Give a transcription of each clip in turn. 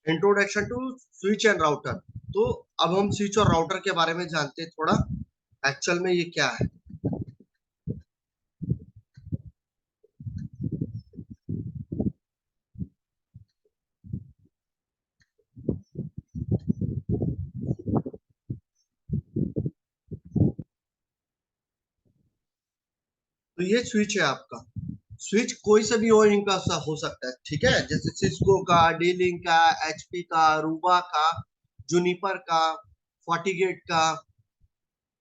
Introduction to switch and router. तो अब हम स्विच और राउटर के बारे में जानते हैं थोड़ा, एक्चुअल में ये क्या है। तो ये स्विच है आपका। स्विच कोई से भी ओइंग का हो सकता है, ठीक है, जैसे सिस्को का, डी-लिंक का, एचपी का, रूबा का, जूनिपर का, फॉर्टीगेट का।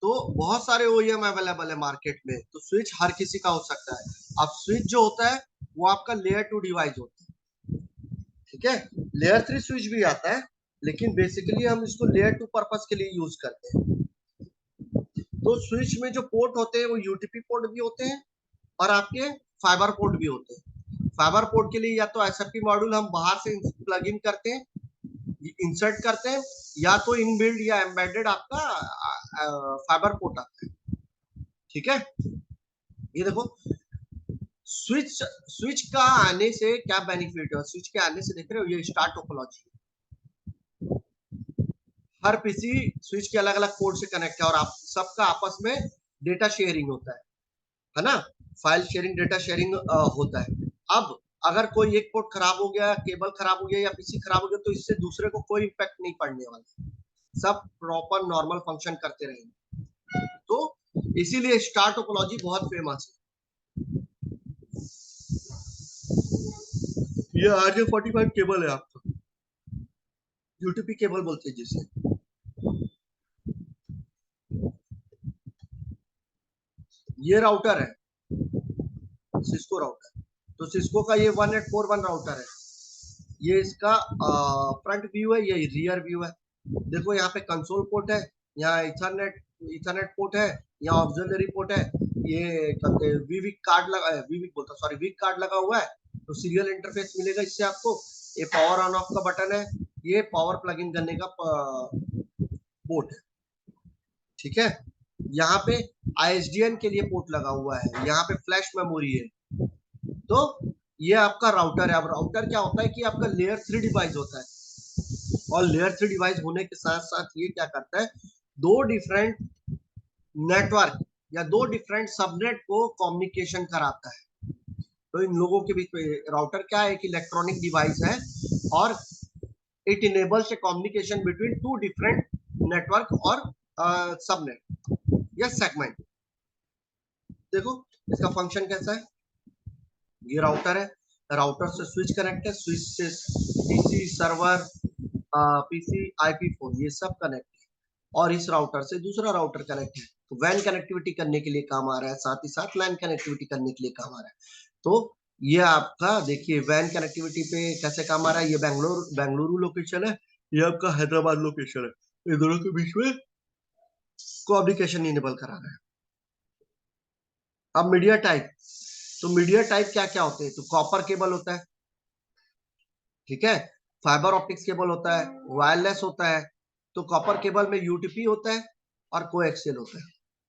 तो बहुत सारे ओईएम अवेलेबल है मार्केट में, तो स्विच हर किसी का हो सकता है। अब स्विच जो होता है वो आपका लेयर टू डिवाइस होता है, ठीक है। लेयर थ्री स्विच भी आता है, लेकिन बेसिकली हम इसको लेयर टू पर्पस के लिए यूज करते हैं। तो स्विच में जो पोर्ट होते हैं वो यूटीपी पोर्ट भी होते हैं और आपके फाइबर पोर्ट भी होते हैं। फाइबर पोर्ट के लिए या तो एसएफपी मॉड्यूल हम बाहर से प्लग इन करते हैं, इंसर्ट करते हैं, या तो इनबिल्ड या एम्बेडेड आपका फाइबर पोर्ट आता है, ठीक है। ये देखो, स्विच स्विच का आने से क्या बेनिफिट है, स्विच के आने से देख रहे हो ये स्टार टोपोलॉजी। हर पीसी स्विच के अलग अलग पोर्ट से कनेक्ट है और आप सबका आपस में डेटा शेयरिंग होता है ना। फाइल शेयरिंग, डेटा शेयरिंग होता है। अब अगर कोई एक पोर्ट खराब हो गया, केबल खराब हो गया या पीसी खराब हो गया, तो इससे दूसरे को कोई इम्पैक्ट नहीं पड़ने वाला, सब प्रॉपर नॉर्मल फंक्शन करते रहेंगे। तो इसीलिए स्टार टोपोलॉजी बहुत फेमस है। ये RJ45 केबल है आपका, यूटीपी केबल बोलते हैं जिसे। ये राउटर है, सिस्को राउटर। तो सिस्को का ये 1841 राउटर है। ये इसका फ्रंट व्यू है, ये रियर व्यू है। देखो यहाँ पे कंसोल पोर्ट है, यहाँ इथरनेट इथरनेट पोर्ट है, यहाँ ऑक्सिलरी पोर्ट है। ये कहते वीविक कार्ड लगा है, वीविक बोलता सॉरी, वीक कार्ड लगा हुआ है। तो सीरियल इंटरफेस मिलेगा इससे आपको। ये पावर ऑन ऑफ का बटन है, ये पावर प्लग इन करने का पोर्ट है, ठीक है। यहाँ पे ISDN के लिए पोर्ट लगा हुआ है, यहाँ पे फ्लैश मेमोरी है। तो ये आपका राउटर है। अब राउटर क्या होता है कि आपका लेयर थ्री डिवाइस होता है, और लेयर थ्री डिवाइस होने के साथ साथ ये क्या करता है, दो डिफरेंट नेटवर्क या दो डिफरेंट सबनेट को कम्युनिकेशन कराता है। तो इन लोगों के बीच में राउटर क्या है, एक इलेक्ट्रॉनिक डिवाइस है, और it enables A communication between two different network और सबनेट या सेगमेंट। देखो इसका फंक्शन कैसा है। ये राउटर है, राउटर से स्विच कनेक्ट है, स्विच से PC server, PC IP phone, ये सब कनेक्ट है। और इस राउटर से दूसरा राउटर कनेक्ट है, तो वैन कनेक्टिविटी करने के लिए काम आ रहा है, साथ ही साथ लैन कनेक्टिविटी करने के लिए काम आ रहा है। तो ये आपका देखिए वैन कनेक्टिविटी पे कैसे काम आ रहा है। ये बेंगलुरु लोकेशन है, ये आपका हैदराबाद लोकेशन है। इन दोनों के बीच में कम्युनिकेशन इनेबल करा रहा है। अब मीडिया टाइप, तो मीडिया टाइप क्या क्या होते हैं, तो कॉपर केबल होता है, ठीक है, फाइबर ऑप्टिक्स केबल होता है, वायरलेस होता है। तो कॉपर केबल में यूटीपी होता है और कोएक्सियल होता है।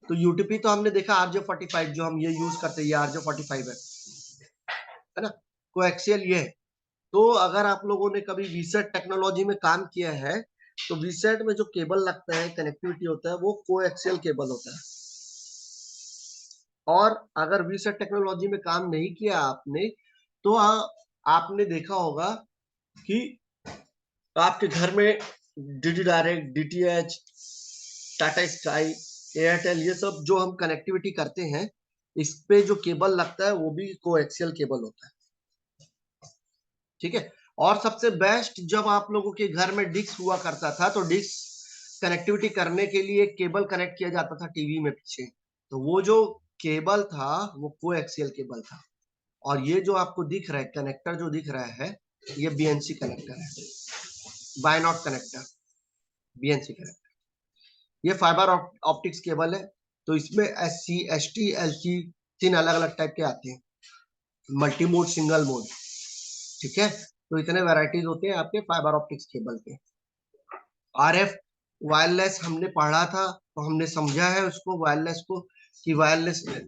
तो यूटीपी तो हमने देखा RJ45 जो हम ये यूज करते हैं, ये RJ45 है ना। कोएक्सियल ये है। तो अगर आप लोगों ने कभी वीसेट टेक्नोलॉजी में काम किया है, तो वीसेट में जो केबल लगता है, कनेक्टिविटी होता है, वो कोएक्सियल केबल होता है। और अगर वीसेट टेक्नोलॉजी में काम नहीं किया आपने, तो आपने देखा होगा कि आपके घर में DD direct, DTH, Tata sky, Airtel, ये सब जो हम कनेक्टिविटी करते हैं, इस पे जो केबल लगता है वो भी कोएक्सियल केबल होता है, ठीक है। और सबसे बेस्ट, जब आप लोगों के घर में डिक्स हुआ करता था, तो डिक्स कनेक्टिविटी करने के लिए केबल कनेक्ट किया जाता था टीवी में पीछे, तो वो जो केबल था वो कोएक्सियल केबल था। और ये जो आपको दिख रहा है कनेक्टर, जो दिख रहा है, ये बीएनसी कनेक्टर है, बायनॉट कनेक्टर, बीएनसी कनेक्टर। ये फाइबर ऑप्टिक्स केबल है। तो इसमें SC, ST, LC, तीन अलग अलग टाइप के आते हैं, मल्टी मोड, सिंगल मोड, ठीक है। तो इतने वैरायटीज होते हैं आपके फाइबर ऑप्टिक्स केबल के। RF वायरलेस हमने पढ़ा था, तो हमने समझा है उसको, वायरलेस को, कि वायरलेस में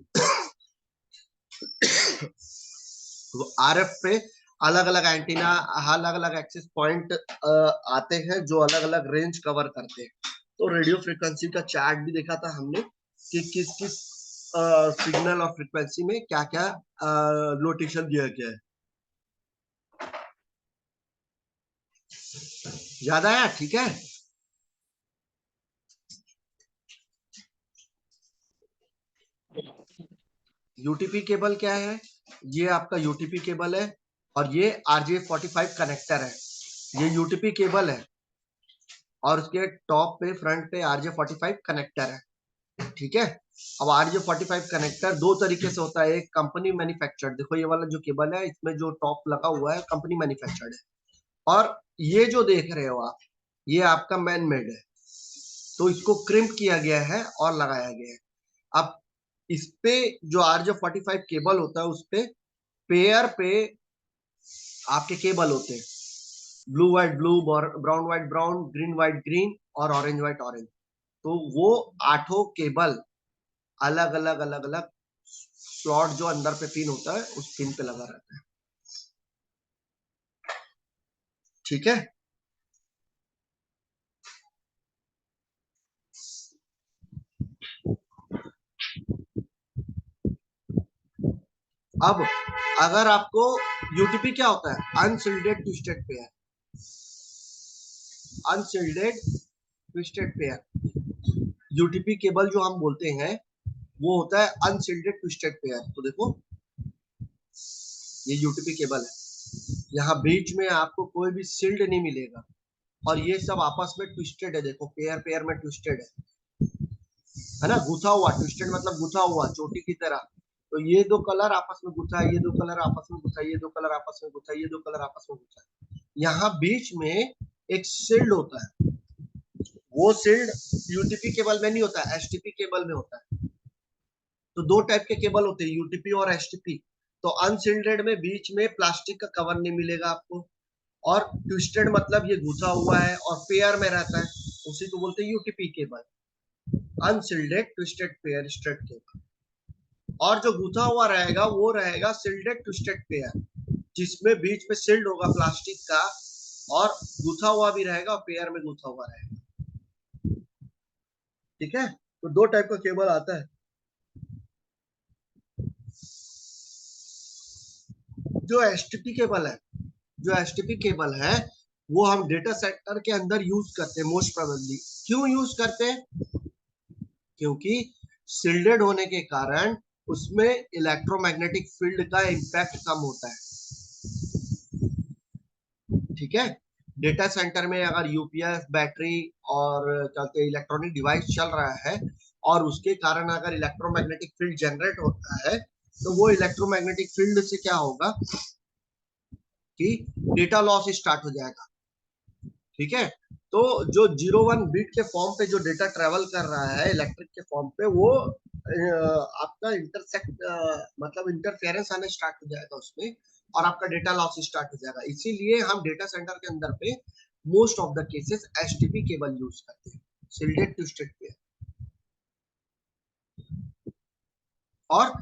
RF पे अलग अलग एंटीना, अलग अलग एक्सेस पॉइंट आते हैं जो अलग अलग रेंज कवर करते हैं। तो रेडियो फ्रिक्वेंसी का चार्ट भी देखा था हमने कि किस किस सिग्नल और फ्रिक्वेंसी में क्या क्या नोटेशन दिया गया है। याद आया? ठीक है। यूटीपी केबल क्या है? ये आपका यूटीपी केबल है और ये RJ45 कनेक्टर है। ये यूटीपी केबल है और उसके टॉप पे फ्रंट पे RJ45 कनेक्टर है। ठीक है। अब RJ45 कनेक्टर दो तरीके से होता है। एक कंपनी मैन्युफैक्चर्ड, देखो ये वाला जो केबल है इसमें जो टॉप लगा हुआ है कंपनी मैन्युफैक्चर्ड है। और ये जो देख रहे हो आप, ये आपका मैन मेड है। तो इसको क्रिम्प किया गया है और लगाया गया है। अब इस पे जो RJ45 केबल होता है उस पे पेयर पे आपके केबल होते हैं, blue white blue, brown white brown, green white green और ऑरेंज व्हाइट ऑरेंज। तो वो 8 केबल अलग अलग अलग अलग स्लॉट जो अंदर पे पिन होता है उस पिन पे लगा रहता है। ठीक है। अब अगर आपको यूटीपी क्या होता है? अनशिल्डेड twisted pair. अनशिल्डेड twisted pair UTP cable जो हम बोलते हैं वो होता है अनशिल्डेड ट्विस्टेड पेयर। तो देखो ये यूटीपी केबल है, यहाँ बीच में आपको कोई भी शिल्ड नहीं मिलेगा और ये सब आपस में ट्विस्टेड है। देखो पेयर पेयर में ट्विस्टेड है ना, गुथा हुआ। ट्विस्टेड मतलब गुथा हुआ चोटी की तरह। तो ये दो कलर आपस में गुथा, ये दो कलर आपस में गुथा, ये दो कलर आपस में गुथा, ये दो कलर आपस में गुथा। यहाँ बीच में एक शिल्ड होता है। वो शिल्ड यूटीपी केबल में नहीं होता, एचटीपी केबल में होता है। तो दो टाइप के केबल होते हैं, यूटीपी और एचटीपी। तो अनशिल्डेड में बीच में प्लास्टिक का कवर नहीं मिलेगा आपको, और ट्विस्टेड मतलब ये घुसा हुआ है और पेयर में रहता है, उसी को बोलते हैं UTP cable, अनशिल्डेड twisted pair straight cable. और जो गुथा हुआ रहेगा वो रहेगा शिल्डेड ट्विस्टेड पेयर, जिसमें बीच में शिल्ड होगा प्लास्टिक का और गुथा हुआ भी रहेगा और पेयर में गुथा हुआ रहेगा। ठीक है। तो दो टाइप का केबल आता है। जो एचटीपी केबल है, जो एचटीपी केबल है वो हम डेटा सेंटर के अंदर यूज करते हैं मोस्ट प्रोबेबली। क्यों यूज करते हैं? क्योंकि शिल्डेड होने के कारण उसमें इलेक्ट्रोमैग्नेटिक फील्ड का इम्पैक्ट कम होता है। ठीक है। डेटा सेंटर में अगर यूपीएस बैटरी और चलते इलेक्ट्रॉनिक डिवाइस चल रहा है और उसके कारण अगर इलेक्ट्रोमैग्नेटिक फील्ड जनरेट होता है तो वो इलेक्ट्रोमैग्नेटिक फील्ड से क्या होगा कि डेटा लॉस स्टार्ट हो जाएगा। ठीक है। तो जो 01 बिट के फॉर्म पे जो डेटा ट्रेवल कर रहा है इलेक्ट्रिक के फॉर्म पे, वो आपका इंटरसेक्ट मतलब इंटरफेरेंस आने स्टार्ट हो जाएगा उसमें और आपका डेटा लॉस स्टार्ट हो जाएगा। इसीलिए हम डेटा सेंटर के अंदर पे most of the cases HTP cable use करते हैं, शिल्डेड ट्विस्टेड पेयर। और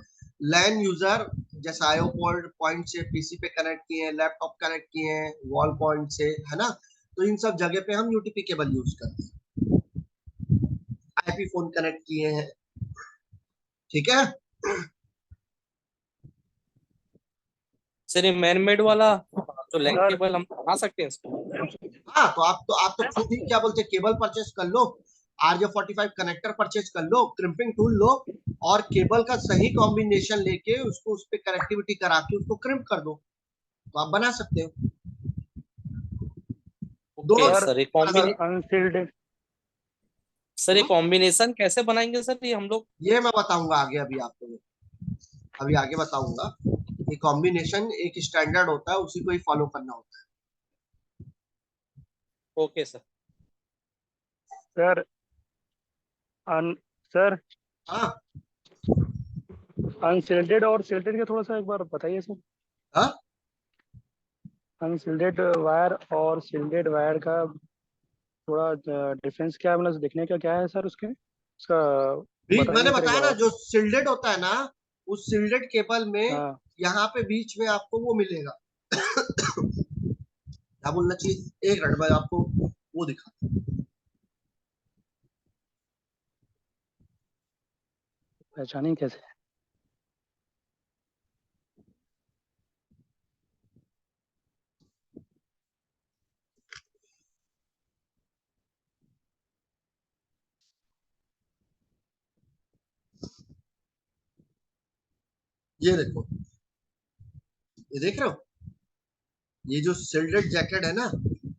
लैन यूजर जैसे आईओ पॉइंट से पीसी पे कनेक्ट किए हैं, लैपटॉप कनेक्ट किए हैं वॉल पॉइंट से, है ना, तो इन सब जगह पे हम यूटीपी केबल यूज करते हैं। आईपी फोन कनेक्ट किए हैं। ठीक है। सर ये मैन मेड वाला जो लैन केबल हम बना सकते हैं इसको? हाँ, तो आप तो खुद ही क्या बोलते हैं केबल परचेस कर लो, RJ45 कनेक्टर परचेज कर लो, क्रिम्पिंग टूल लो और केबल का सही कॉम्बिनेशन लेके उसको उस पर कनेक्टिविटी करा के उसको क्रिम्प कर दो, तो आप बना सकते हो। दोनों सर ये अनसील्ड सर ये कॉम्बिनेशन कैसे बनाएंगे सर ये हम लोग? ये मैं बताऊंगा आगे, अभी आपको अभी आगे बताऊंगा। ये कॉम्बिनेशन एक स्टैंडर्ड होता है, उसी को ही फॉलो करना होता है। Okay sir. सर सर हाँ अनसिल्टेड और सिल्टेड का थोड़ा सा एक बार बताइए सर। हाँ, अनसिल्टेड वायर और सिल्टेड वायर का थोड़ा डिफरेंस क्या है, मतलब देखने का क्या है सर उसके उसका बीच मैंने बताइए सर एक बताया बार ना, और। जो शिल्डेड होता है ना, उस शिल्डेड केबल में हाँ यहाँ पे बीच में आपको वो मिलेगा क्या बोलना चाहिए, एक मिनट में आपको वो दिखा। पहचानें कैसे? ये देखो, ये देख रहे हो, ये जो सिल्डेड जैकेट है ना,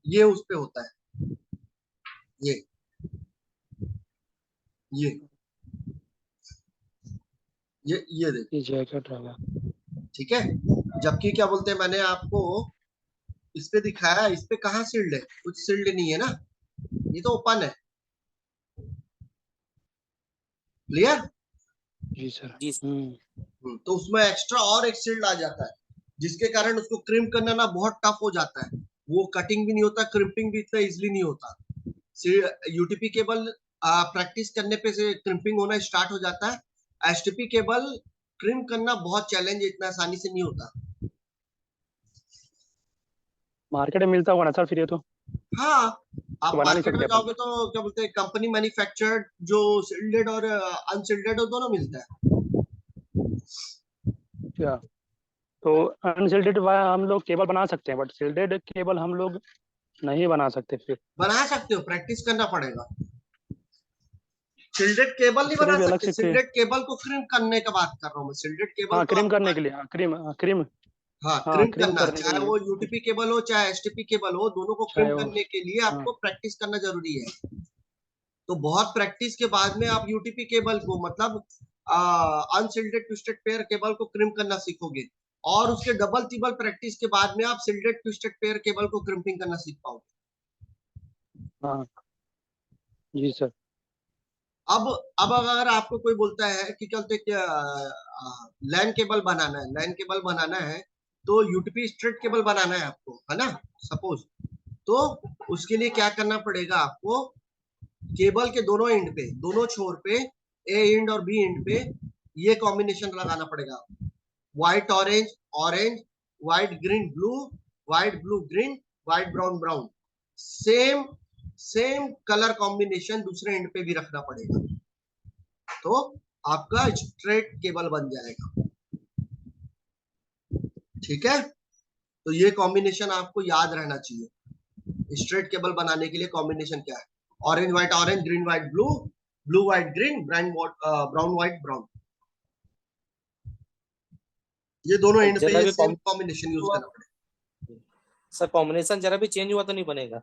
ये उस पे होता है, ये ये ये देखो। ये जैकेट रहेगा। ठीक है, जबकि क्या बोलते हैं, मैंने आपको इस पे दिखाया, इस पे कहाँ सील्ड है, कुछ सील्ड नहीं है ना, ये तो ओपन है। क्लियर। जी सर। जी तो उसमें एक्स्ट्रा और एक सील्ड आ जाता है, जिसके कारण उसको क्रिम करना ना बहुत टफ हो जाता है। वो कटिंग भी नहीं होता, क्रिम्पिंग भी इतना इजिली नहीं होता। यूटीपी केबल प्रैक्टिस करने पे से क्रिम्पिंग होना स्टार्ट हो जाता है। एचटीपी केबल क्रिम करना बहुत चैलेंज, इतना आसानी से नहीं होता। मार्केट में मिलता होगा ना सर फिर ये तो हाँ, आप तो बना नहीं मार्केट में सकते अपन? जाओगे तो क्या बोलते हैं, कंपनी मैन्युफैक्चर्ड जो सील्डेड और अनसील्डेड दोनों मिलता है। क्या? तो अनसिल्टेड हम लोग केबल बना सकते हैं, बट सिल्टेड केबल हम लोग नहीं बना सकते फिर? बना सकते हो, प्रैक्टिस करना पड़ेगा। सिल्डेड केबल नहीं उसके लिए बना भी अलग सकते, से सिल्डेड केबल को क्रिम करने का बात कर रहा हूँ मैं। सिल्डेड केबल हाँ, तो क्रीम आपको, करने के लिए, हाँ क्रीम, हाँ क्रीम। हाँ हाँ, क्रिम क्रीम करना, करने के चाहे लिए वो यूटीपी केबल हो चाहे एचटीपी केबल हो, दोनों को क्रिम चाहे वो। करने के लिए हाँ। आपको प्रैक्टिस करना जरूरी है। तो बहुत प्रैक्टिस के बाद में आप यूटीपी केबल को, मतलब अनसिल्डेड ट्विस्टेड पेयर केबल को क्रिम करना सीखोगे, और उसके डबल तिबल प्रैक्टिस के बाद में आप सिल्डेड ट्विस्टेड पेयर केबल को क्रिम्पिंग करना सीख पाओगे। हाँ जी सर। अब अगर आपको कोई बोलता है कि क्या बोलते लैन केबल बनाना है, लैन केबल बनाना है, तो यूटीपी स्ट्रेट केबल बनाना है आपको, है ना, सपोज, तो उसके लिए क्या करना पड़ेगा आपको, केबल के दोनों एंड पे, दोनों छोर पे, ए एंड और बी एंड पे ये कॉम्बिनेशन लगाना पड़ेगा। White orange, orange white green blue, white blue green, white brown brown, same same colour combination दूसरे एंड पे भी रखना पड़ेगा, तो आपका स्ट्रेट केबल बन जाएगा। ठीक है, तो ये कॉम्बिनेशन आपको याद रहना चाहिए। स्ट्रेट केबल बनाने के लिए कॉम्बिनेशन क्या है, orange white orange, green white blue, blue white green, brown white brown, ये दोनों एंड पे जरा ये भी सेम कॉम्बिनेशन यूज करना पड़ेगा। सर कॉम्बिनेशन जरा भी चेंज हुआ तो नहीं बनेगा?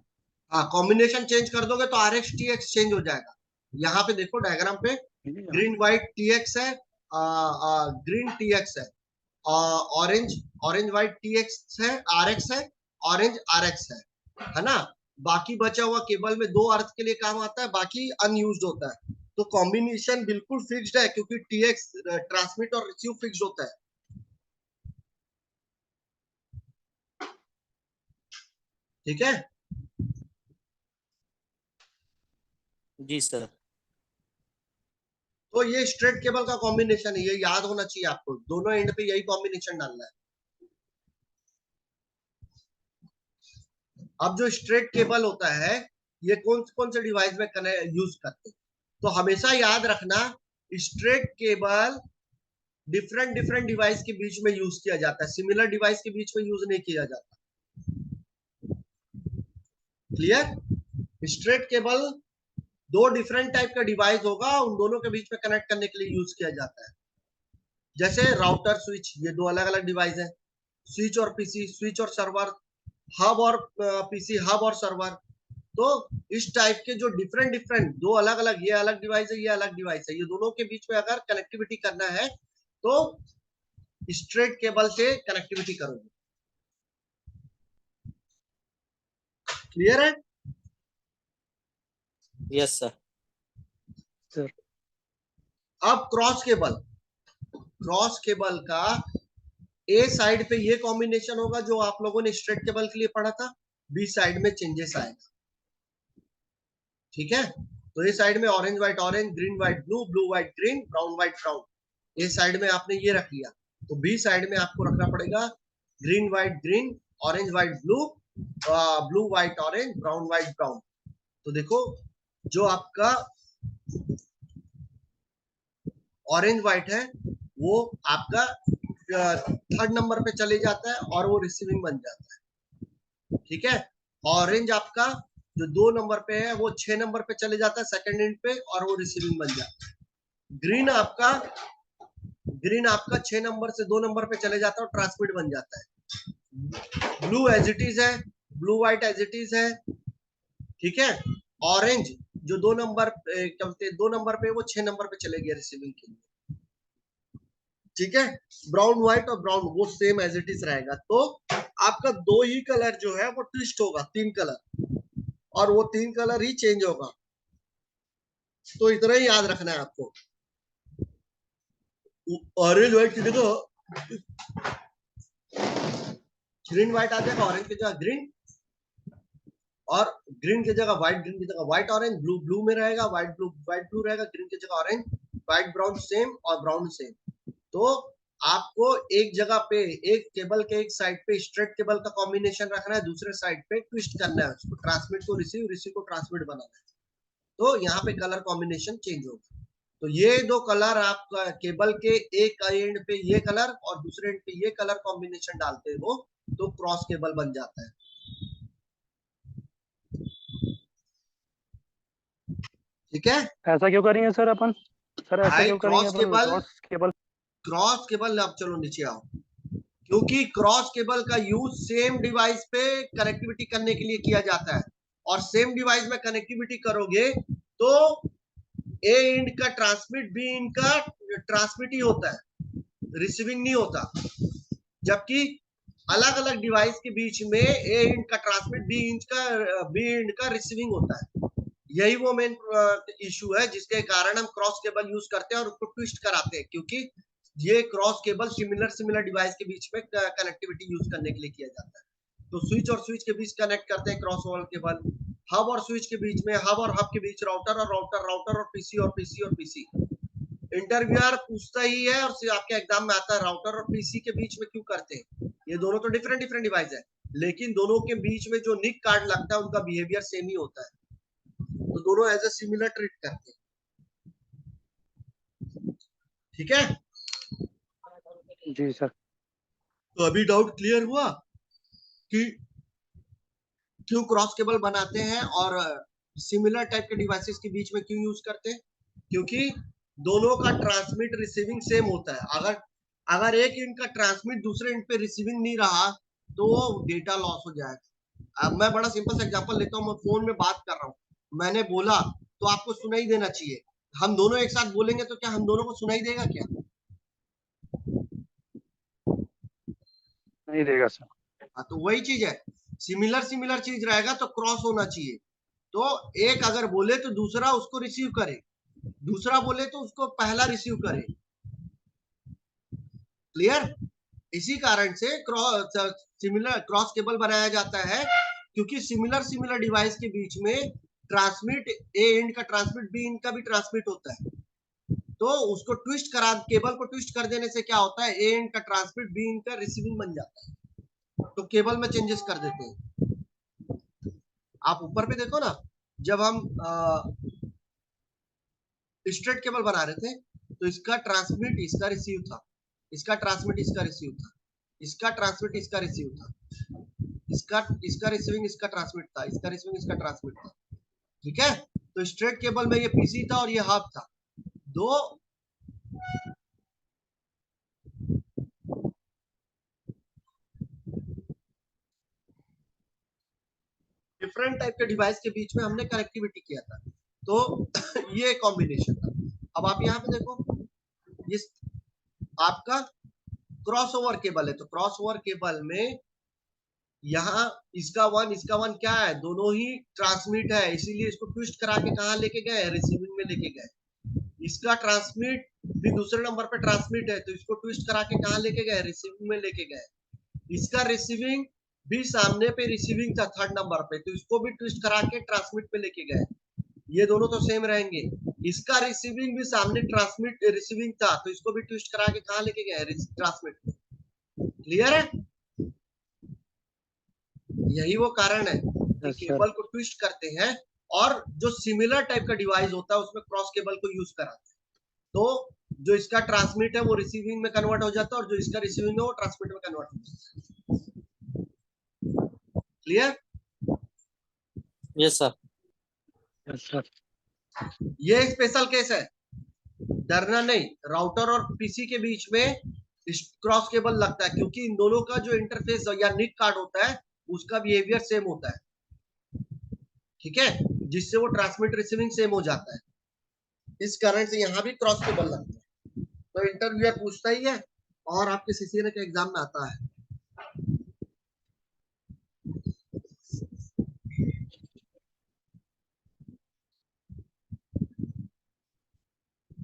हाँ, कॉम्बिनेशन चेंज कर दोगे तो R X T X change हो जाएगा। यहाँ पे देखो डायग्राम पे, ग्रीन व्हाइट टी एक्स है, ग्रीन टी एक्स है, orange orange white T X है, आर एक्स है, ऑरेंज आर एक्स है ना। बाकी बचा हुआ केबल में दो अर्थ के लिए काम आता है, बाकी अनयूज्ड होता है। तो कॉम्बिनेशन बिल्कुल फिक्स्ड है, क्योंकि टी एक्स ट्रांसमिट और रिसीव फिक्स्ड होता है। ठीक है, जी सर। तो ये स्ट्रेट केबल का कॉम्बिनेशन है, ये याद होना चाहिए आपको, दोनों एंड पे यही कॉम्बिनेशन डालना है। अब जो स्ट्रेट केबल होता है, ये कौन कौन से डिवाइस में यूज करते हैं, तो हमेशा याद रखना, straight cable different different device के बीच में यूज किया जाता है, सिमिलर डिवाइस के बीच में यूज नहीं किया जाता। क्लियर। स्ट्रेट केबल दो डिफरेंट टाइप का डिवाइस होगा, उन दोनों के बीच में कनेक्ट करने के लिए यूज किया जाता है। जैसे राउटर स्विच, ये दो अलग अलग डिवाइस है। स्विच और पीसी, स्विच और सर्वर, हब और पीसी, हब और सर्वर। तो इस टाइप के जो डिफरेंट डिफरेंट दो अलग अलग, ये अलग डिवाइस है, ये अलग डिवाइस है, ये दोनों के बीच में अगर कनेक्टिविटी करना है तो स्ट्रेट केबल से कनेक्टिविटी करोगे। क्लियर है। Yes sir. सर। अब क्रॉस केबल, क्रॉस केबल का ए साइड पे ये कॉम्बिनेशन होगा जो आप लोगों ने स्ट्रेट केबल के लिए पढ़ा था, बी साइड में चेंजेस आएगा। ठीक है, तो ये साइड में orange white orange, green white blue, blue white green, brown white brown, ये साइड में आपने ये रख लिया। तो बी साइड में आपको रखना पड़ेगा green white green, orange white blue, blue white orange, brown white brown. तो देखो जो आपका ऑरेंज व्हाइट है वो आपका थर्ड नंबर पे चले जाता है और वो रिसीविंग बन जाता है, ठीक है। ऑरेंज आपका जो 2 नंबर पे है वो 6 नंबर पे चले जाता है सेकंड एंड पे और वो रिसीविंग बन जाता है। ग्रीन आपका 6 नंबर से 2 नंबर पे चले जाता है और ट्रांसमिट बन जाता है। ब्लू एज इट इज है, blue white as it is है, ठीक है। ऑरेंज जो 2 नंबर क्या 2 नंबर पे वो 6 नंबर पे चले गया रिसीविंग के लिए, ठीक है। ब्राउन व्हाइट और ब्राउन वो सेम एज इट इज रहेगा। तो आपका 2 ही कलर जो है वो ट्विस्ट होगा, 3 कलर, और वो 3 कलर ही चेंज होगा। तो इतना ही याद रखना है आपको। ऑरेंज व्हाइट की जगह ग्रीन व्हाइट आ जाएगा, ऑरेंज की जगह ग्रीन, और ग्रीन की जगह व्हाइट, ग्रीन की जगह व्हाइट ऑरेंज, ब्लू ब्लू में रहेगा, व्हाइट ब्लू रहेगा, ग्रीन की जगह ऑरेंज, व्हाइट ब्राउन सेम और ब्राउन सेम। तो आपको एक जगह पे एक केबल के एक साइड पे स्ट्रेट केबल का कॉम्बिनेशन रखना है, दूसरे साइड पे ट्विस्ट करना है उसको, ट्रांसमिट को रिसीव, रिसीव को ट्रांसमिट बनाना है। तो यहाँ पे कलर कॉम्बिनेशन चेंज होगा। तो ये 2 कलर आपका केबल के एक एंड पे ये कलर और दूसरे एंड पे ये कलर कॉम्बिनेशन डालते हो तो क्रॉस केबल बन जाता है, ठीक है। ऐसा क्यों करेंगे सर अपन? सर ऐसा भाई क्यों करेंगे अपन क्रॉस केबल? क्रॉस केबल आप चलो नीचे आओ, क्योंकि क्रॉस केबल का यूज सेम डिवाइस पे कनेक्टिविटी करने के लिए किया जाता है, और सेम डिवाइस में कनेक्टिविटी करोगे तो ए इंड का ट्रांसमिट, बी इंड का ट्रांसमिट ही होता है, रिसीविंग नहीं होता। जबकि अलग अलग डिवाइस के बीच में ए इंड का ट्रांसमिट, बी इंड का रिसीविंग होता है। यही वो मेन इशू है जिसके कारण हम क्रॉस केबल यूज करते हैं और उसको ट्विस्ट कराते हैं, क्योंकि ये क्रॉस केबल सिमिलर डिवाइस के बीच में कनेक्टिविटी यूज करने के लिए किया जाता है। तो स्विच और स्विच के बीच कनेक्ट करते हैं क्रॉस ओवर केबल, हब और स्विच के बीच में, हब और हब के बीच राउटर और राउटर और पीसी और पीसी और पीसी। इंटरव्यूअर पूछता ही है और आपके एग्जाम में आता है राउटर और पीसी के बीच में क्यों करते हैं। ये दोनों तो डिफरेंट डिफरेंट डिवाइस है, लेकिन दोनों के बीच में जो निक कार्ड लगता है उनका बिहेवियर सेम ही होता है, तो दोनों एज ए सिमिलर ट्रीट करते हैं, ठीक है। जी सर। तो अभी डाउट क्लियर हुआ कि क्यों क्रॉस केबल बनाते हैं और सिमिलर टाइप के डिवाइसेस के बीच में क्यों यूज करते हैं, क्योंकि दोनों का ट्रांसमिट रिसीविंग सेम होता है। अगर अगर एक इंड का ट्रांसमिट दूसरे इंड पे रिसीविंग नहीं रहा तो डेटा लॉस हो जाएगा। अब मैं बड़ा सिंपल सा एग्जांपल लेता हूँ, मैं फोन में बात कर रहा हूँ, मैंने बोला तो आपको सुनाई देना चाहिए, हम दोनों एक साथ बोलेंगे तो क्या हम दोनों को सुनाई देगा क्या? नहीं देगा सर। हाँ, तो वही चीज है, सिमिलर चीज रहेगा तो क्रॉस होना चाहिए। तो एक अगर बोले तो दूसरा उसको रिसीव करे, दूसरा बोले तो उसको पहला रिसीव करे, क्लियर। इसी कारण से क्रॉस केबल बनाया जाता है, क्योंकि सिमिलर डिवाइस के बीच में ट्रांसमिट, ए एंड का ट्रांसमिट, बी एंड का भी ट्रांसमिट होता है। तो उसको ट्विस्ट करा, केबल को ट्विस्ट कर देने से क्या होता है, ए एंड का ट्रांसमिट, बी एंड का रिसीविंग बन जाता है। तो केबल में चेंजेस कर देते हैं। आप ऊपर पे देखो ना, जब हम स्ट्रेट केबल बना रहे थे तो इसका ट्रांसमिट इसका रिसीव था, इसका ट्रांसमिट इसका रिसीव था, इसका ट्रांसमिट इसका रिसीव था, इसका रिसीविंग इसका ट्रांसमिट था, इसका रिसीविंग इसका ट्रांसमिट था, ठीक है। तो स्ट्रेट केबल में ये पीसी था और ये हब था, दो डिफरेंट टाइप के डिवाइस के बीच में हमने कनेक्टिविटी किया था, तो ये कॉम्बिनेशन था। अब आप यहाँ पे देखो, ये आपका क्रॉस ओवर केबल है, तो क्रॉस ओवर केबल में यहाँ इसका वन क्या है, दोनों ही ट्रांसमिट है, इसीलिए इसको ट्विस्ट करा के कहाँ लेके गए, रिसीविंग में लेके गए। इसका ट्रांसमिट भी दूसरे नंबर पे ट्रांसमिट है, तो इसको ट्विस्ट करा के कहाँ लेके गए, रिसीविंग में लेके गए। इसका रिसीविंग भी सामने पे रिसीविंग था थर्ड नंबर पे, तो इसको भी ट्विस्ट करा के ट्रांसमिट पे लेके गए। ये दोनों तो सेम रहेंगे। इसका रिसीविंग भी सामने ट्रांसमिट रिसीविंग था, तो इसको भी ट्विस्ट करा के कहाँ लेके गए, ट्रांसमिट। क्लियर है? यही वो कारण है कि Yes, sir. केबल को ट्विस्ट करते हैं और जो सिमिलर टाइप का डिवाइस होता है उसमें क्रॉस केबल को यूज कराते हैं। तो जो इसका ट्रांसमिट है वो रिसीविंग में कन्वर्ट हो जाता है और जो इसका रिसीविंग है वो ट्रांसमिट में कन्वर्ट हो जाता है। Clear? Yes sir. Yes, sir. ये स्पेशल केस है, डरना नहीं। राउटर और पीसी के बीच में क्रॉस केबल लगता है क्योंकि इन दोनों का जो इंटरफेस या निक कार्ड होता है उसका बिहेवियर सेम होता है, ठीक है, जिससे वो ट्रांसमिट रिसीविंग सेम हो जाता है। इस कारण से यहाँ भी क्रॉस केबल लगता है। तो इंटरव्यूअर पूछता ही है और आपके सीसीएनए के एग्जाम में आता है।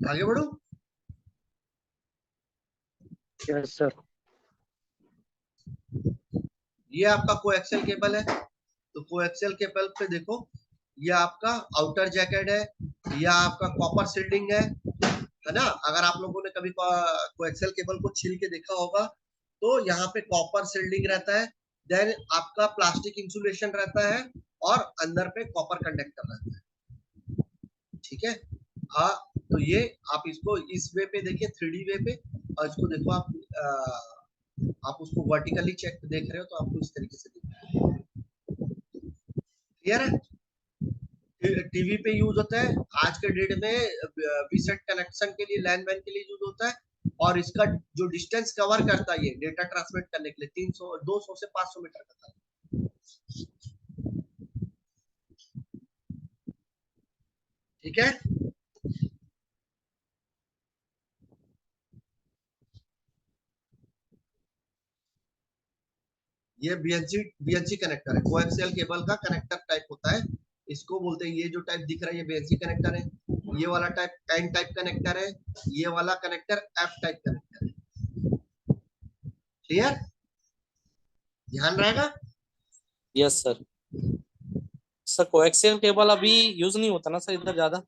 आगे बढ़ू? Yes, sir. ये आपका कोएक्सियल केबल है, तो कोएक्सियल केबल पे देखो, ये आपका आउटर जैकेट है, या आपका कॉपर शील्डिंग है ना। अगर आप लोगों ने कभी कोएक्सियल केबल को छील के देखा होगा तो यहाँ पे कॉपर शील्डिंग रहता है, देन आपका प्लास्टिक इंसुलेशन रहता है और अंदर पे कॉपर कंडक्टर रहता है, ठीक है। हाँ, तो ये आप इसको इस वे पे देखिए, 3D वे पे, और इसको देखो आप उसको वर्टिकली चेक देख रहे हो तो आपको इस तरीके से दिख रहा है। क्लियर है? टीवी पे यूज होता है आज के डेट में, वीसेट कनेक्शन के लिए, लैन मैन के लिए यूज होता है, और इसका जो डिस्टेंस कवर करता है ये डेटा ट्रांसमिट करने के लिए 300 200 से 500 मीटर का था। ठीक है। ये बीएनसी कनेक्टर है, कोएक्सियल केबल का कनेक्टर टाइप होता है, इसको बोलते हैं। ये जो टाइप दिख रहा है ये बीएनसी कनेक्टर है, ये वाला टाइप एन टाइप कनेक्टर है, ये वाला कनेक्टर एफ टाइप कनेक्टर है। क्लियर? ध्यान रहेगा? Yes sir. Sir coaxial cable अभी यूज नहीं होता ना सर इधर ज्यादा?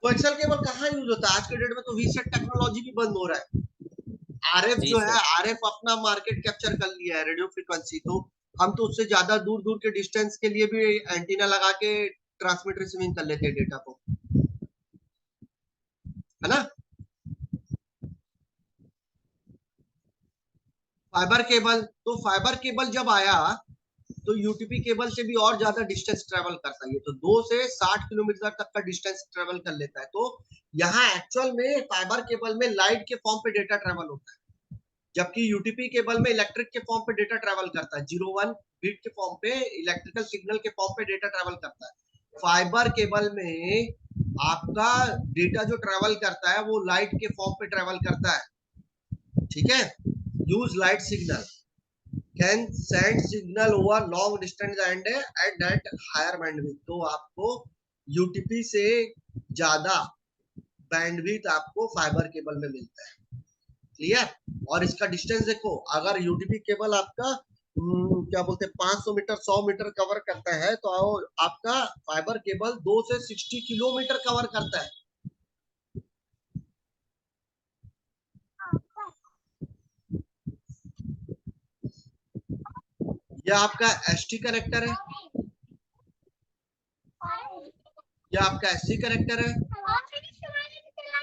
कोएक्सियल केबल कहाँ यूज होता है आज के डेट में? तो वीसेट टेक्नोलॉजी भी बंद हो रहा है। आरएफ जी जो है, सर। आरएफ अपना मार्केट कैप्चर कर लिया है, रेडियो फ्रीक्वेंसी। तो हम तो उससे ज्यादा दूर दूर के डिस्टेंस के लिए भी एंटीना लगा के ट्रांसमिट रिसीविंग कर लेते हैं डेटा को, है ना। फाइबर केबल, तो फाइबर केबल जब आया तो यूटीपी केबल से भी और ज्यादा डिस्टेंस ट्रेवल करता है, ये तो 2 से 60 किलोमीटर तक का डिस्टेंस ट्रेवल कर लेता है। तो यहाँ एक्चुअल में फाइबर केबल में लाइट के फॉर्म पे डेटा ट्रेवल होता है, जबकि यूटीपी केबल में इलेक्ट्रिक के फॉर्म पे डेटा ट्रेवल करता है, 01 बिट के फॉर्म पे, इलेक्ट्रिकल सिग्नल के फॉर्म पे डेटा ट्रेवल करता है। फाइबर केबल में आपका डेटा जो ट्रेवल करता है वो लाइट के फॉर्म पे ट्रेवल करता है, ठीक है। Use light signal, can send signal over long distance and at that higher bandwidth. तो आपको यूटीपी से ज्यादा बैंडविड्थ आपको फाइबर केबल में मिलता है। क्लियर? और इसका डिस्टेंस देखो, अगर यूटीपी केबल आपका क्या बोलते हैं 500 मीटर 100 मीटर कवर करता है, तो आपका फाइबर केबल 2 से 60 किलोमीटर कवर करता है। यह आपका एसटी कनेक्टर है, यह आपका एससी कनेक्टर है,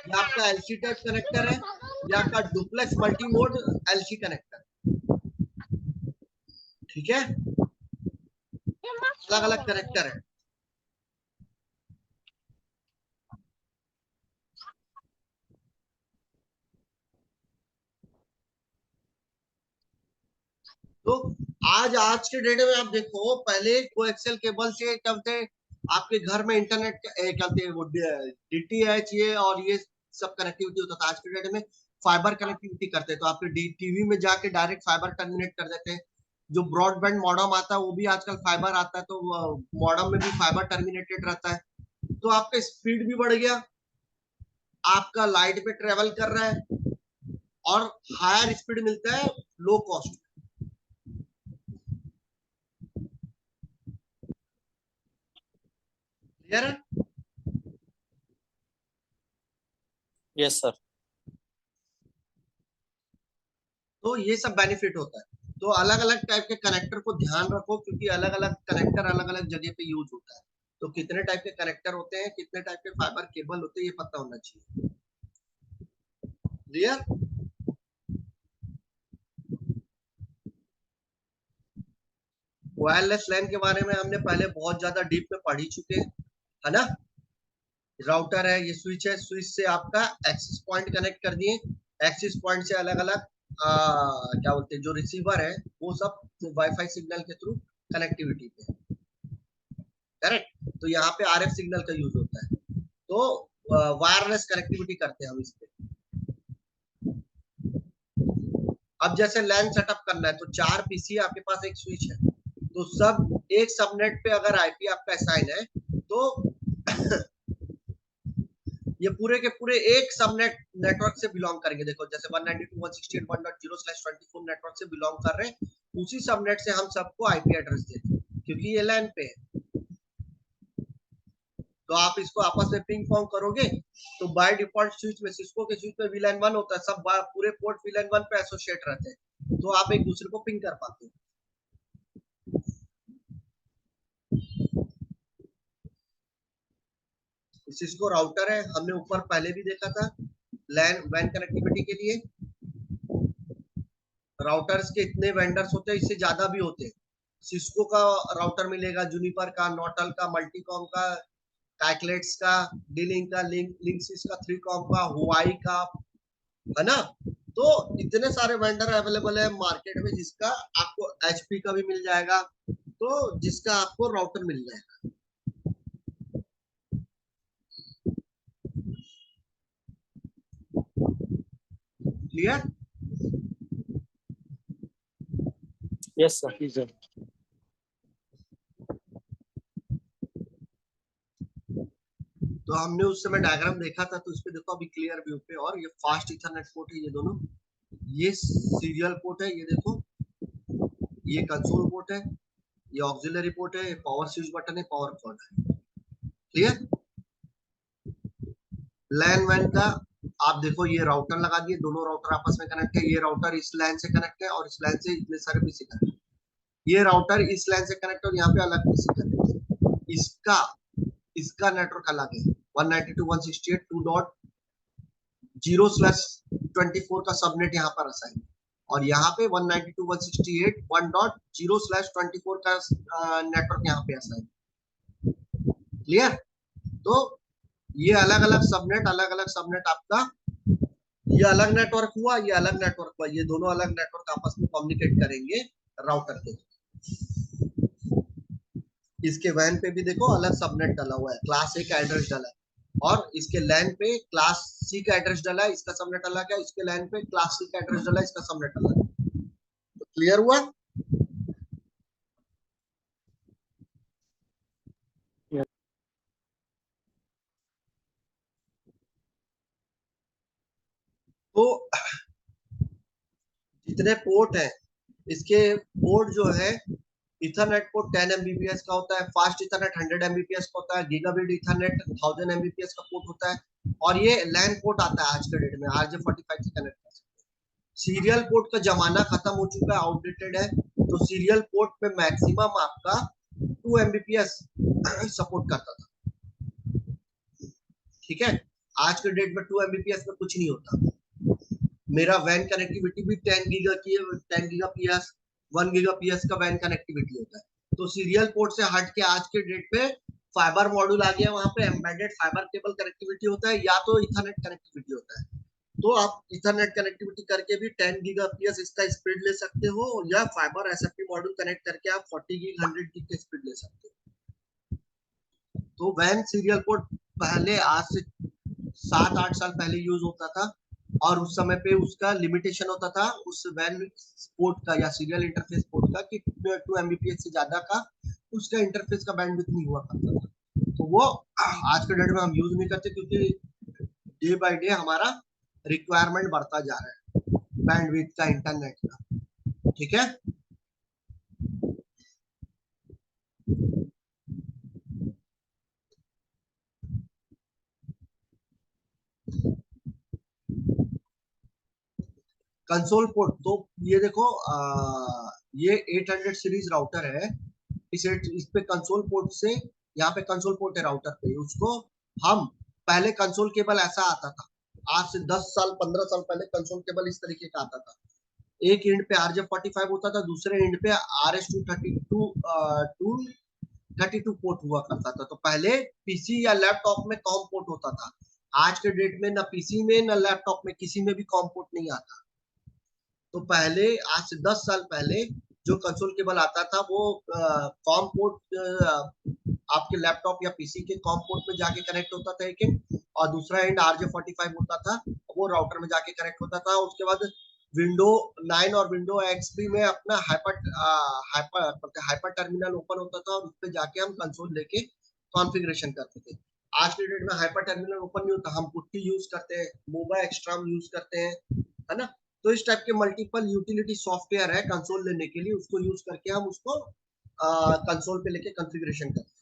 यह आपका एलसी टाइप कनेक्टर है, यह आपका duplex multi mode LC connector, ठीक है। अलग अलग कनेक्टर है। तो आज के डेट में आप देखो, पहले कोएक्सियल केबल से क्या बोलते हैं, आपके घर में इंटरनेट क्या बोलते हैं वो डीटीएच ये और ये सब कनेक्टिविटी होता था। आज के डेट में फाइबर कनेक्टिविटी करते हैं, तो आपके टीवी में जाके डायरेक्ट फाइबर टर्मिनेट कर देते हैं। जो ब्रॉडबैंड मॉडम आता है वो भी आजकल फाइबर आता है, तो मॉडम में भी फाइबर टर्मिनेटेड रहता है। तो आपका स्पीड भी बढ़ गया, आपका लाइट पे ट्रेवल कर रहा है और हायर स्पीड मिलता है लो कॉस्ट। क्लियर है? Yes sir. तो ये सब बेनिफिट होता है। तो अलग अलग टाइप के कनेक्टर को ध्यान रखो, क्योंकि अलग अलग कनेक्टर अलग अलग जगह पे यूज होता है। तो कितने टाइप के कनेक्टर होते हैं, कितने टाइप के फाइबर केबल होते हैं, ये पता होना चाहिए। क्लियर? वायरलेस लैन के बारे में हमने पहले बहुत ज्यादा डीप में पढ़ ही चुके हैं, है ना। राउटर है, ये स्विच है, स्विच से आपका एक्सेस पॉइंट कनेक्ट कर दिए, एक्सेस पॉइंट से अलग अलग क्या बोलते हैं जो रिसीवर है वो सब वाईफाई सिग्नल के थ्रू कनेक्टिविटी पे, करेक्ट। तो यहाँ पे आरएफ सिग्नल का यूज होता है, तो वायरलेस कनेक्टिविटी करते हैं हम इस पे। अब जैसे लैन सेटअप करना है, तो 4 पीसी आपके पास, एक स्विच है, तो सब एक सबनेट पे अगर आईपी आपका असाइन है, तो ये पूरे के पूरे एक सबनेट नेटवर्क से बिलोंग करेंगे। देखो जैसे 192.168.1.24 नेटवर्क से बिलोंग कर रहे हैं, उसी सबनेट से हम सबको आईपी एड्रेस देते हैं, क्योंकि ये लैन पे है। तो आप इसको आपस में पिंग फॉर्म करोगे, तो बाय डिफॉल्ट स्विच में, सिस्को के स्विच में VLAN 1 होता है, सब पूरे पोर्ट VLAN 1 पे एसोसिएट रहते हैं, तो आप एक दूसरे को पिंग कर पाते हो। सिस्को राउटर है, हमने ऊपर पहले भी देखा था, लैन वैन कनेक्टिविटी के लिए राउटर्स के इतने वेंडर्स होते हैं, इससे ज्यादा भी होते हैं। सिस्को का राउटर मिलेगा, जूनिपर का, नॉटल का, मल्टीकॉम का, कैकलेट्स का, डीलिंक का, लिंक्सिस का, 3कॉम का, हुआई का, है ना। तो इतने सारे वेंडर अवेलेबल है मार्केट में, जिसका आपको एचपी का भी मिल जाएगा, तो जिसका आपको राउटर मिल जाएगा। क्लियर? Yes sir. जी सर। तो हमने उस समय डायग्राम देखा था, तो इस पे देखो अभी क्लियर व्यू पे, और ये फास्ट इथरनेट पोर्ट है, ये दोनों, ये सीरियल पोर्ट है, ये देखो, ये कंसोल पोर्ट है, ये ऑक्सिलरी पोर्ट है, ये पावर स्विच बटन है, पावर कॉर्ड है। क्लियर? लैन वैन का आप देखो, ये राउटर लगा दिए, दोनों राउटर आपस में कनेक्ट है, ये राउटर इस लैन से कनेक्ट है, और इस लैन से इतने सारे पीसी कनेक्ट है, ये राउटर इस लैन से कनेक्ट है, और यहाँ पे अलग पीसी कनेक्ट है। इसका इसका नेटवर्क अलग है, 192.168.2.0/24 का सबनेट यहाँ पर असाइन है, और यहाँ पे 192.168.1.0/24 का नेटवर्क यहाँ पे असाइन है। क्लियर? तो ये अलग अलग सबनेट आपका, ये अलग नेटवर्क हुआ, ये अलग नेटवर्क हुआ, ये दोनों अलग नेटवर्क आपस में कम्युनिकेट करेंगे राउटर के। इसके वैन पे भी देखो अलग सबनेट डाला हुआ है, क्लास ए का एड्रेस डाला है, और इसके लैन पे क्लास सी का एड्रेस डाला है, इसका सबनेट अलग है, इसके लैन पे क्लास सी का एड्रेस डाला है, इसका सबनेट अलग है। तो क्लियर हुआ? तो जितने पोर्ट है, इसके पोर्ट जो है, इथरनेट पोर्ट 10 Mbps का होता है, फास्ट इथरनेट 100 Mbps का होता है, गीगाबिट इथरनेट 1000 Mbps का पोर्ट होता है, और ये लैन पोर्ट आता है आज के डेट में, RJ45 से कनेक्ट कर सकते हैं। सीरियल पोर्ट का जमाना खत्म हो चुका है, आउटडेटेड है, तो सीरियल पोर्ट पे मैक्सिमम आपका 2 Mbps सपोर्ट करता था। ठीक है, आज के डेट में 2 Mbps में कुछ नहीं होता। मेरा वैन कनेक्टिविटी भी 10 गीगा की है, 10 गीगा पीएस, 1 गीगा पीएस का वैन कनेक्टिविटी होता है। तो सीरियल पोर्ट से हट के आज के डेट पे फाइबर मॉड्यूल आ गया, वहां पे एम्बेडेड फाइबर केबल कनेक्टिविटी होता है, या तो इथरनेट कनेक्टिविटी होता है। तो आप इथरनेट कनेक्टिविटी करके भी 10 गीगा पीएस इसका स्पीड ले सकते हो, या फाइबर एसएफटी मॉड्यूल कनेक्ट करके आप 40 गीग 100 गीग का स्पीड ले सकते हो। तो वैन सीरियल पोर्ट पहले, आज से 7-8 साल पहले यूज होता था, और उस समय पे उसका लिमिटेशन होता था उस वैन पोर्ट का या सीरियल इंटरफेस पोर्ट का, कि 2 Mbps से ज्यादा का उसका इंटरफेस का बैंडविड्थ नहीं हुआ करता था। तो वो आज के डेट में हम यूज नहीं करते, क्योंकि डे बाय डे हमारा रिक्वायरमेंट बढ़ता जा रहा है बैंडविड्थ का, इंटरनेट का। ठीक है? कंसोल पोर्ट, तो ये देखो ये 800 सीरीज राउटर है। इस पे कंसोल पोर्ट से, यहाँ पे कंसोल पोर्ट है राउटर पे, उसको हम पहले कंसोल केबल ऐसा आता था, आज से 10 साल 15 साल पहले कंसोल केबल इस तरीके का आता था। एक एंड पे RJ45 होता था, दूसरे एंड पे RS232 पोर्ट हुआ करता था। तो पहले पीसी या लैपटॉप में कॉम पोर्ट होता था। आज के डेट में ना पीसी में ना लैपटॉप में किसी में भी कॉम पोर्ट नहीं आता। तो पहले आज से 10 साल पहले जो कंसोल केबल आता था वो कॉम पोर्ट आपके लैपटॉप या पीसी के कॉम पोर्ट में जाके कनेक्ट होता था एक एंड, और दूसरा एंड RJ45 होता था, वो राउटर में जाके कनेक्ट होता था। उसके बाद विंडो 9 और विंडो एक्सपी में अपना हाइपर टर्मिनल ओपन होता था, और उस पर जाके हम कंसोल लेके कॉन्फ़िगरेशन करते थे। आज के डेट में हाइपर टर्मिनल ओपन नहीं होता, हम पुट्टी यूज करते हैं, मोबा एक्सट्राम यूज करते हैं, है ना। तो इस टाइप के मल्टीपल यूटिलिटी सॉफ्टवेयर है कंसोल लेने के लिए, उसको यूज करके हम उसको कंसोल पे लेके कॉन्फ़िगरेशन करते हैं।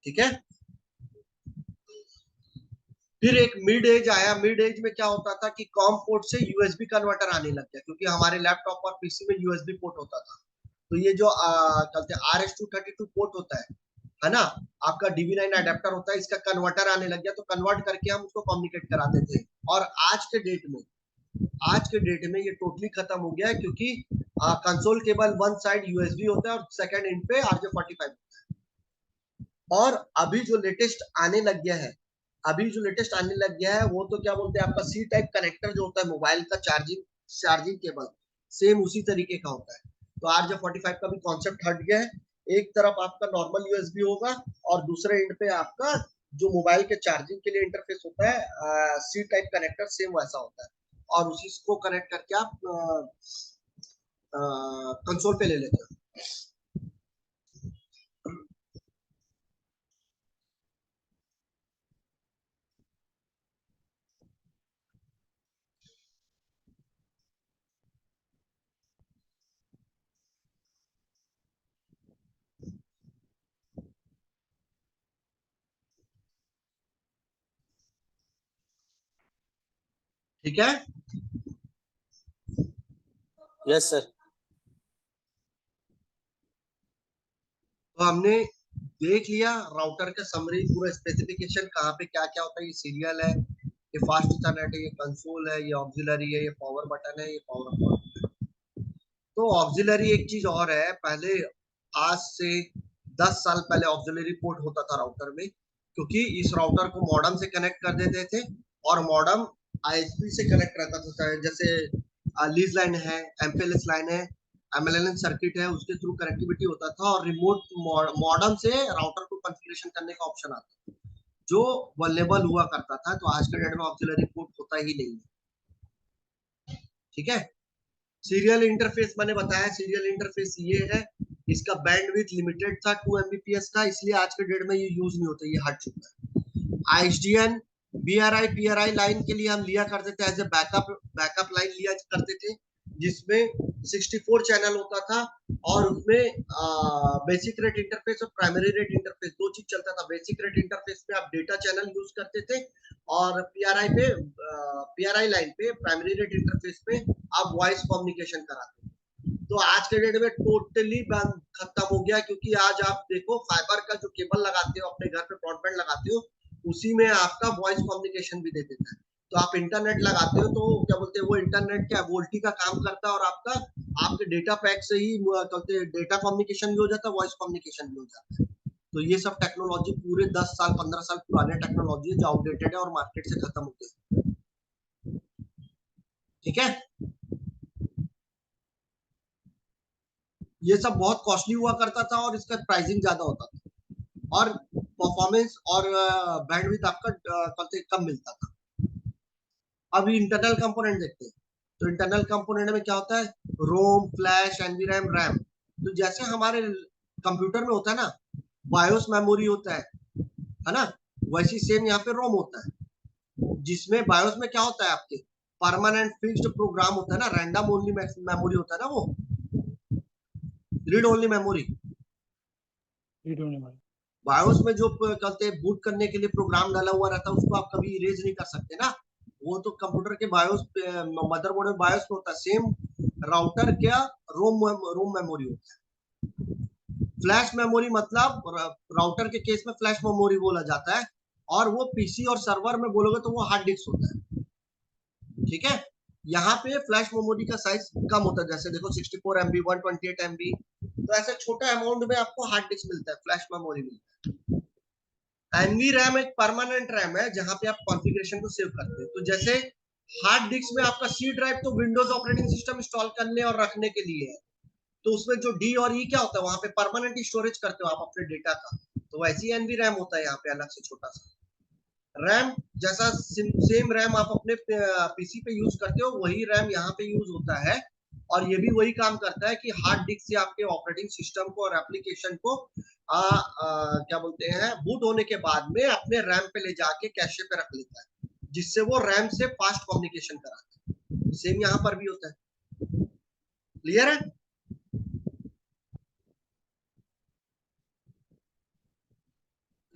ठीक है। फिर एक मिड एज आया। मिड एज में क्या होता था कि कॉम पोर्ट से यूएसबी कन्वर्टर आने लग गया, क्योंकि हमारे लैपटॉप और पीसी में यूएसबी पोर्ट होता था। तो ये जो कहते हैं RS232 पोर्ट होता है ना, आपका DB9 अडेप्टर होता है, इसका कन्वर्टर आने लग गया, तो कन्वर्ट करके हम उसको कम्युनिकेट कराते थे। और आज के डेट में ये टोटली खत्म हो गया है, क्योंकि console cable one side USB होता है और सेकंड एंड पे RJ45 होता है। और अभी जो लेटेस्ट आने लग गया है, वो तो क्या बोलते हैं, आपका सी टाइप कनेक्टर जो होता है मोबाइल का चार्जिंग केबल, सेम उसी तरीके का होता है। तो RJ45 का भी कॉन्सेप्ट हट गया है। एक तरफ आपका नॉर्मल यूएसबी होगा और दूसरे एंड पे आपका जो मोबाइल के चार्जिंग के लिए इंटरफेस होता है, सी टाइप कनेक्टर सेम वैसा होता है, और उसी को कनेक्ट करके आप कंसोल पे ले लेते हो। ठीक है। Yes sir. तो हमने देख लिया राउटर का समरी, पूरा स्पेसिफिकेशन, कहाँ पे क्या क्या होता है, ये सीरियल है, ये फास्ट इथरनेट है, ये कंसोल है, ये ऑक्सिलरी है, ये पावर बटन है, ये पावर बटन। तो ऑक्सिलरी एक चीज और है, पहले आज से 10 साल पहले ऑक्सिलरी पोर्ट होता था राउटर में, क्योंकि इस राउटर को मॉडेम से कनेक्ट कर देते थे, और मॉडेम आईएसपी से कनेक्ट रहता था, जैसे लीज लाइन है, एमपीएलएस लाइन है, एमएलएन सर्किट है, उसके थ्रू कनेक्टिविटी होता था, और रिमोट मॉडेम से राउटर को कॉन्फ़िगरेशन करने का ऑप्शन आता था, जो वल्नेबल हुआ करता था। तो आज के डेट में ऑक्सिलरी पोर्ट होता ही नहीं है। ठीक है। सीरियल इंटरफेस मैंने बताया, सीरियल इंटरफेस ये है, इसका बैंडविड्थ लिमिटेड था 2 Mbps का, इसलिए आज के डेट में ये यूज नहीं होता, ये हट चुका है। आईएसडीएन बीआरआई पीआरआई लाइन के लिए हम लिया करते थे, एज ए बैकअप लाइन लिया करते थे, जिसमें 64 चैनल होता था, और उसमें बेसिक रेट इंटरफेस और प्राइमरी रेट इंटरफेस दो चीज चलता था। बेसिक रेट इंटरफेस पे आप डेटा चैनल यूज करते थे, और पीआरआई लाइन पे, प्राइमरी रेट इंटरफेस पे आप वॉइस कम्युनिकेशन कराते हो। तो आज के डेट में टोटली खत्म हो गया, क्योंकि आज आप देखो फाइबर का जो केबल लगाते हो अपने घर पे, ब्रॉडबैंड लगाते हो, उसी में आपका वॉइस कम्युनिकेशन भी दे देता है। तो आप इंटरनेट लगाते हो तो क्या बोलते हैं, वो इंटरनेट क्या वोल्टी का काम करता है, और आपके डेटा पैक से ही कहते हैं डेटा कम्युनिकेशन भी हो जाता है, वॉइस कम्युनिकेशन भी हो जाता है। तो ये सब टेक्नोलॉजी पूरे 10 साल 15 साल पुराने टेक्नोलॉजी है, जो आउटडेटेड है और मार्केट से खत्म हो गई। ठीक है। ये सब बहुत कॉस्टली हुआ करता था, और इसका प्राइसिंग ज्यादा होता था, और परफॉर्मेंस और बैंडविड्थ आपका कम मिलता था। अभी इंटरनल कंपोनेंट देखते हैं। तो इंटरनल कंपोनेंट में क्या होता है, रोम, फ्लैश, एनवीरैम, रैम। तो जैसे हमारे कंप्यूटर में होता है ना, बायोस मेमोरी होता है ना, वैसी सेम यहाँ पे रोम होता है, जिसमें बायोस में क्या होता है, आपके परमानेंट फिक्स्ड प्रोग्राम होता है ना, रैंडम ओनली मेमोरी होता है ना, वो रीड ओनली मेमोरी। बायोस में जो कहते हैं बूट करने के लिए प्रोग्राम डाला हुआ रहता है, उसको आप कभी इरेज नहीं कर सकते ना, वो तो कंप्यूटर के बायोस मदरबोर्ड में बायोस में होता है। सेम राउटर क्या रोम मेमोरी होता है। फ्लैश मेमोरी मतलब राउटर के केस में फ्लैश मेमोरी बोला जाता है, और वो पीसी और सर्वर में बोलोगे तो वो हार्ड डिस्क होता है। ठीक है, यहाँ पे फ्लैश मेमोरी का साइज कम होता है, जैसे देखो 64 MB 128 MB, तो ऐसे छोटा अमाउंट में आपको हार्ड डिस्क मिलता है, फ्लैश मेमोरी मिलता है। एनवी रैम एक परमानेंट रैम है जहां पे आप कॉन्फ़िगरेशन को सेव करते हैं। तो जैसे हार्ड डिस्क में आपका सी ड्राइव तो विंडोज ऑपरेटिंग सिस्टम इंस्टॉल करने और रखने के लिए है, तो उसमें जो डी और ई क्या होता है, वहां पे परमानेंट स्टोरेज करते हो आप अपने डेटा का, तो वैसे ही एनवी रैम होता है यहाँ पे अलग से छोटा सा। रैम जैसा सेम रैम आप अपने पीसी पे यूज करते हो, वही रैम यहाँ पे यूज होता है, और ये भी वही काम करता है कि हार्ड डिस्क से आपके ऑपरेटिंग सिस्टम को और एप्लीकेशन को क्या बोलते हैं, बूट होने के बाद में अपने रैम पे ले जाके कैशे पे रख लेता है, जिससे वो रैम से फास्ट कम्युनिकेशन कराता है। सेम यहाँ पर भी होता है। क्लियर है?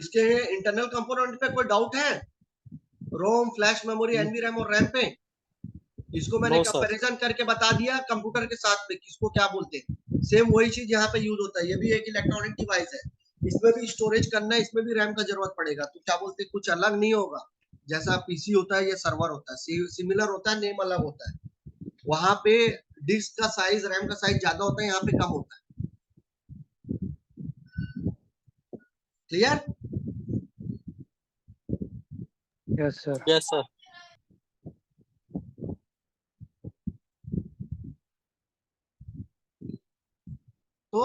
इसके इंटरनल कंपोनेंट पे कोई डाउट है? रोम, फ्लैश मेमोरी, एनवी रैम और रैम पे इसको मैंने नो सर। कंपैरिजन करके बता दिया कंप्यूटर के साथ में किसको क्या बोलते हैं। सेम वही चीज यहाँ पे यूज होता है, ये भी एक इलेक्ट्रॉनिक डिवाइस है, इसमें भी स्टोरेज करना है, इसमें भी रैम का जरूरत पड़ेगा, तो क्या बोलते हैं, कुछ अलग नहीं होगा। जैसा पीसी होता है या सर्वर होता है, सिमिलर होता है, नेम अलग होता है। वहां पे डिस्क का साइज, रैम का साइज ज्यादा होता है, यहाँ पे कम होता है। Clear? Yes sir. Yes sir. तो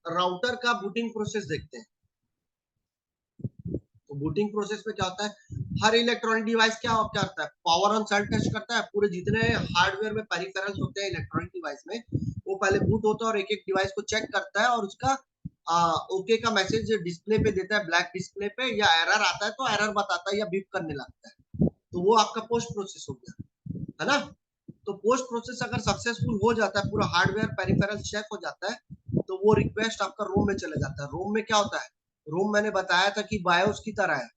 राउटर का बूटिंग प्रोसेस देखते हैं। तो बूटिंग प्रोसेस में क्या होता है, हर इलेक्ट्रॉनिक डिवाइस क्या करता है, पावर ऑन सेल्फ टेस्ट करता है। पूरे जितने हार्डवेयर में पेरिफेरल्स होते हैं इलेक्ट्रॉनिक डिवाइस में, वो पहले बूट होता है और एक एक डिवाइस को चेक करता है, और उसका ओके का मैसेज डिस्प्ले पे देता है, ब्लैक डिस्प्ले पे, या एरर आता है तो एरर बताता है या बीप करने लगता है। तो वो आपका पोस्ट प्रोसेस हो गया, है ना। तो पोस्ट प्रोसेस अगर सक्सेसफुल हो जाता है, पूरा हार्डवेयर पेरिफेरल चेक हो जाता है, तो वो रिक्वेस्ट आपका रोम में चले जाता है। रोम में क्या होता है, रोम मैंने बताया था कि बायोस की तरह है।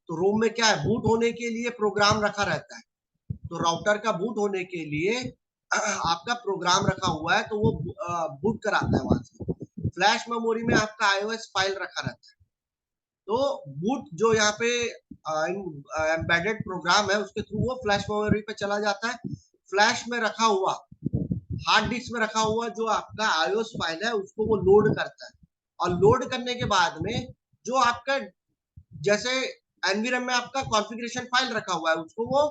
तो रोम में क्या है, बूट होने के लिए प्रोग्राम रखा रहता है। तो राउटर का बूट होने के लिए आपका प्रोग्राम रखा हुआ है, तो वो बूट कराता है वहां से। फ्लैश मेमोरी में आपका आईओएस फाइल रखा रहता है। तो बूट जो यहाँ पे एम्बेडेड प्रोग्राम है, उसके थ्रू वो फ्लैश मेमोरी पे चला जाता है। फ्लैश में रखा हुआ, हार्ड डिस्क में रखा हुआ जो आपका आईओएस फाइल है, उसको वो लोड करता है, और लोड करने के बाद में जो आपका, जैसे एनवीरम में आपका कॉन्फ़िगरेशन फाइल रखा हुआ है, उसको वो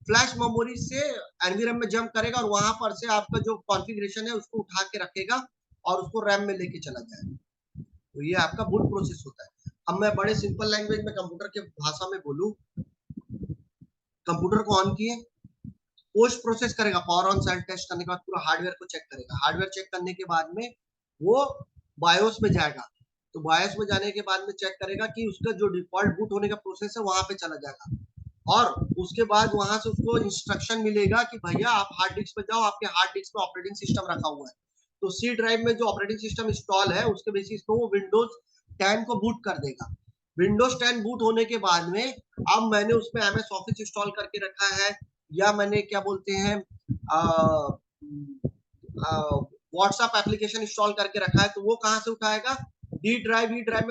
फ्लैश मेमोरी से एनवीरम में जंप करेगा, और वहां पर से आपका जो कॉन्फ़िगरेशन है उसको उठा के रखेगा और उसको रैम में लेके चला जाएगा। तो ये आपका बूट प्रोसेस होता है। अब मैं बड़े सिंपल लैंग्वेज में कंप्यूटर के भाषा में बोलूं, कंप्यूटर को ऑन किए, पोस्ट प्रोसेस करेगा, पावर ऑन सेल्फ टेस्ट करने के बाद पूरा हार्डवेयर को चेक करेगा। हार्डवेयर चेक करने के बाद में वो बायोस में जाएगा, तो बायोस में जाने के बाद में चेक करेगा कि उसका जो डिफॉल्ट बूट होने का प्रोसेस है वहां पे चला जाएगा, और उसके बाद वहां से उसको इंस्ट्रक्शन मिलेगा कि भैया आप हार्ड डिस्क पे जाओ, आपके हार्ड डिस्क पे ऑपरेटिंग सिस्टम रखा हुआ है। तो सी ड्राइव में जो ऑपरेटिंग सिस्टम इंस्टॉल है, उसके बेसिस पे वो विंडोज 10 को बूट कर देगा। विंडोज 10 बूट होने के बाद में, अब मैंने उसमें एमएस ऑफिस इंस्टॉल करके रखा है, या मैंने क्या बोलते हैं व्हाट्सएप एप्लीकेशन इंस्टॉल करके रखा है, तो वो कहाँ से उठाएगा, डी ड्राइव, ई ड्राइव में